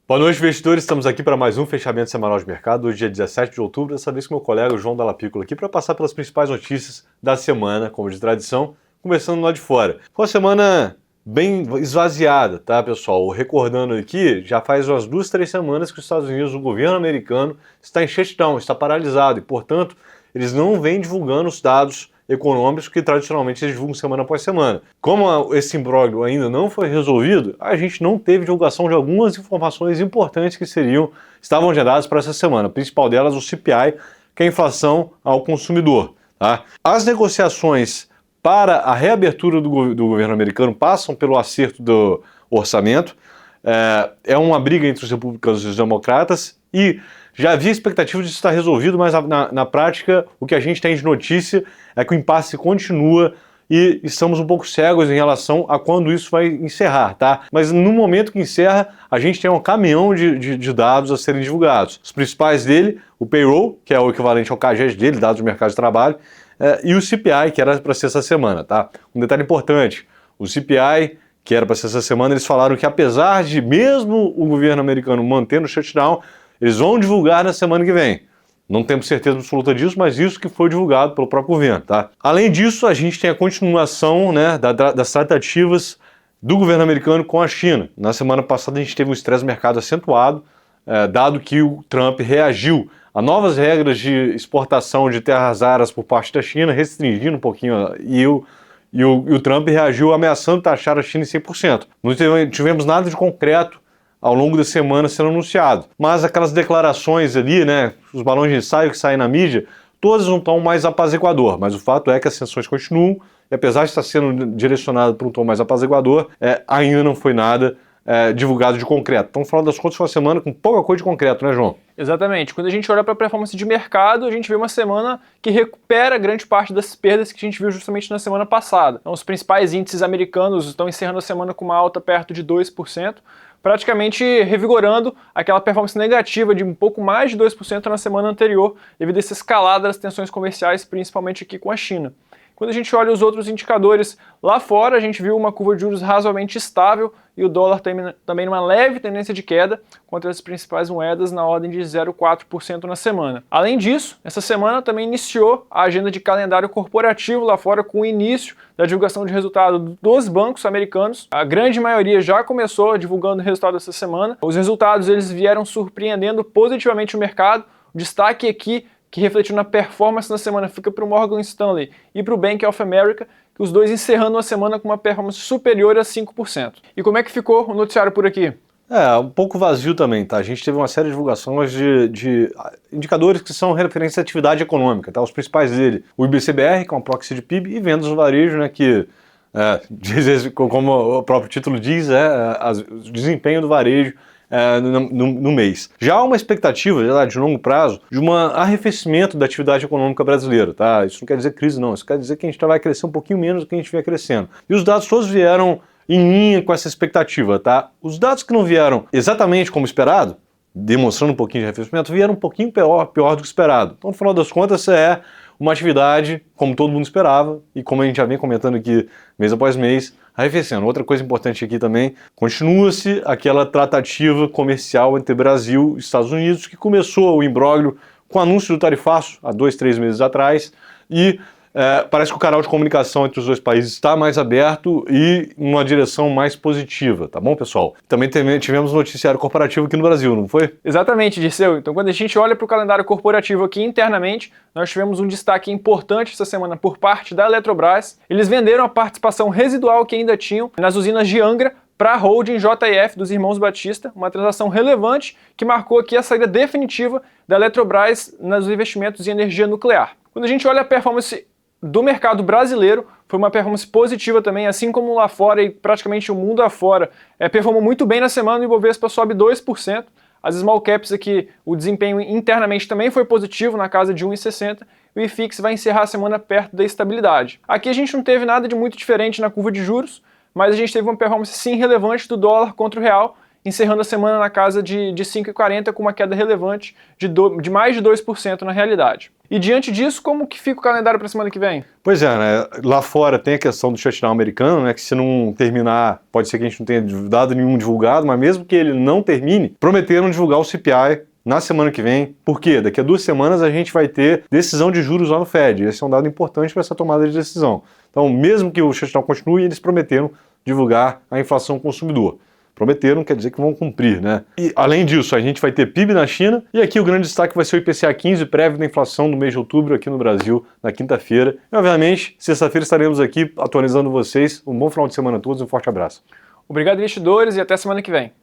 Boa noite, investidores. Estamos aqui para mais um fechamento semanal de mercado, hoje dia 17 de outubro, dessa vez com meu colega João Dalla Piccola aqui para passar pelas principais notícias da semana, como de tradição, começando lá de fora. Foi uma semana bem esvaziada, tá, pessoal? Recordando aqui, já faz umas 2, 3 semanas que os Estados Unidos, o governo americano, está em shutdown, está paralisado e, portanto, eles não vêm divulgando os dados econômicos que tradicionalmente eles divulgam semana após semana. Como esse imbróglio ainda não foi resolvido, a gente não teve divulgação de algumas informações importantes que estavam agendadas para essa semana. A principal delas, o CPI, que é a inflação ao consumidor. Tá? As negociações para a reabertura do governo americano passam pelo acerto do orçamento. É uma briga entre os republicanos e os democratas e já havia expectativa de isso estar resolvido, mas na prática o que a gente tem de notícia é que o impasse continua e estamos um pouco cegos em relação a quando isso vai encerrar, tá? Mas no momento que encerra, a gente tem um caminhão de dados a serem divulgados. Os principais dele, o payroll, que é o equivalente ao CAGED dele, dados do mercado de trabalho, e o CPI, que era para ser essa semana, tá? Um detalhe importante, o CPI, que era para ser essa semana, eles falaram que apesar de mesmo o governo americano mantendo o shutdown, eles vão divulgar na semana que vem. Não temos certeza absoluta disso, mas isso que foi divulgado pelo próprio governo, tá? Além disso, a gente tem a continuação, né, das tratativas do governo americano com a China. Na semana passada a gente teve um estresse no mercado acentuado, dado que o Trump reagiu a novas regras de exportação de terras raras por parte da China, restringindo um pouquinho, e o Trump reagiu ameaçando taxar a China em 100%. Não tivemos nada de concreto ao longo da semana sendo anunciado. Mas aquelas declarações ali, né, os balões de ensaio que saem na mídia, todas não estão mais apaziguador, mas o fato é que as sanções continuam, e apesar de estar sendo direcionado para um tom mais apaziguador, ainda não foi nada divulgado de concreto. Então, no final das contas, foi uma semana com pouca coisa de concreto, né, João? Exatamente. Quando a gente olha para a performance de mercado, a gente vê uma semana que recupera grande parte das perdas que a gente viu justamente na semana passada. Então, os principais índices americanos estão encerrando a semana com uma alta perto de 2%, praticamente revigorando aquela performance negativa de um pouco mais de 2% na semana anterior, devido a essa escalada das tensões comerciais, principalmente aqui com a China. Quando a gente olha os outros indicadores lá fora, a gente viu uma curva de juros razoavelmente estável e o dólar também numa leve tendência de queda contra as principais moedas na ordem de 0,4% na semana. Além disso, essa semana também iniciou a agenda de calendário corporativo lá fora com o início da divulgação de resultado dos bancos americanos. A grande maioria já começou divulgando o resultado essa semana. Os resultados eles vieram surpreendendo positivamente o mercado. O destaque aqui que refletiu na performance na semana fica para o Morgan Stanley e para o Bank of America, que os dois encerrando a semana com uma performance superior a 5%. E como é que ficou o noticiário por aqui? Um pouco vazio também, tá? A gente teve uma série de divulgações de indicadores que são referentes à atividade econômica, tá? Os principais dele, o IBCBR, que é um proxy de PIB, e vendas no varejo, né, que, como o próprio título diz, o desempenho do varejo no mês. Já há uma expectativa de longo prazo de um arrefecimento da atividade econômica brasileira, tá? Isso não quer dizer crise, não. Isso quer dizer que a gente vai crescer um pouquinho menos do que a gente vinha crescendo. E os dados todos vieram em linha com essa expectativa, tá? Os dados que não vieram exatamente como esperado, demonstrando um pouquinho de arrefecimento, vieram um pouquinho pior do que esperado. Então, no final das contas, é uma atividade como todo mundo esperava e como a gente já vem comentando aqui mês após mês, arrefecendo. Outra coisa importante aqui também, continua-se aquela tratativa comercial entre Brasil e Estados Unidos que começou o imbróglio com o anúncio do tarifaço há 2, 3 meses atrás e parece que o canal de comunicação entre os dois países está mais aberto e numa direção mais positiva, tá bom, pessoal? Também tivemos um noticiário corporativo aqui no Brasil, não foi? Exatamente, Dirceu. Então, quando a gente olha para o calendário corporativo aqui internamente, nós tivemos um destaque importante essa semana por parte da Eletrobras. Eles venderam a participação residual que ainda tinham nas usinas de Angra para a holding JF dos irmãos Batista, uma transação relevante que marcou aqui a saída definitiva da Eletrobras nos investimentos em energia nuclear. Quando a gente olha a performance do mercado brasileiro, foi uma performance positiva também, assim como lá fora e praticamente o mundo afora. Performou muito bem na semana, o Ibovespa sobe 2%. As small caps aqui, o desempenho internamente também foi positivo, na casa de 1,60. E o IFIX vai encerrar a semana perto da estabilidade. Aqui a gente não teve nada de muito diferente na curva de juros, mas a gente teve uma performance sim relevante do dólar contra o real, encerrando a semana na casa de 5,40 com uma queda relevante de mais de 2% na realidade. E diante disso, como que fica o calendário para a semana que vem? Pois é, né? Lá fora tem a questão do shutdown americano, né? Que se não terminar, pode ser que a gente não tenha dado nenhum divulgado, mas mesmo que ele não termine, prometeram divulgar o CPI na semana que vem. Por quê? Daqui a 2 semanas a gente vai ter decisão de juros lá no Fed. Esse é um dado importante para essa tomada de decisão. Então, mesmo que o shutdown continue, eles prometeram divulgar a inflação consumidor. Prometeram, quer dizer que vão cumprir, né? E, além disso, a gente vai ter PIB na China e aqui o grande destaque vai ser o IPCA 15, prévio da inflação no mês de outubro aqui no Brasil, na quinta-feira. E, obviamente, sexta-feira estaremos aqui atualizando vocês. Um bom final de semana a todos, um forte abraço. Obrigado, investidores, e até semana que vem.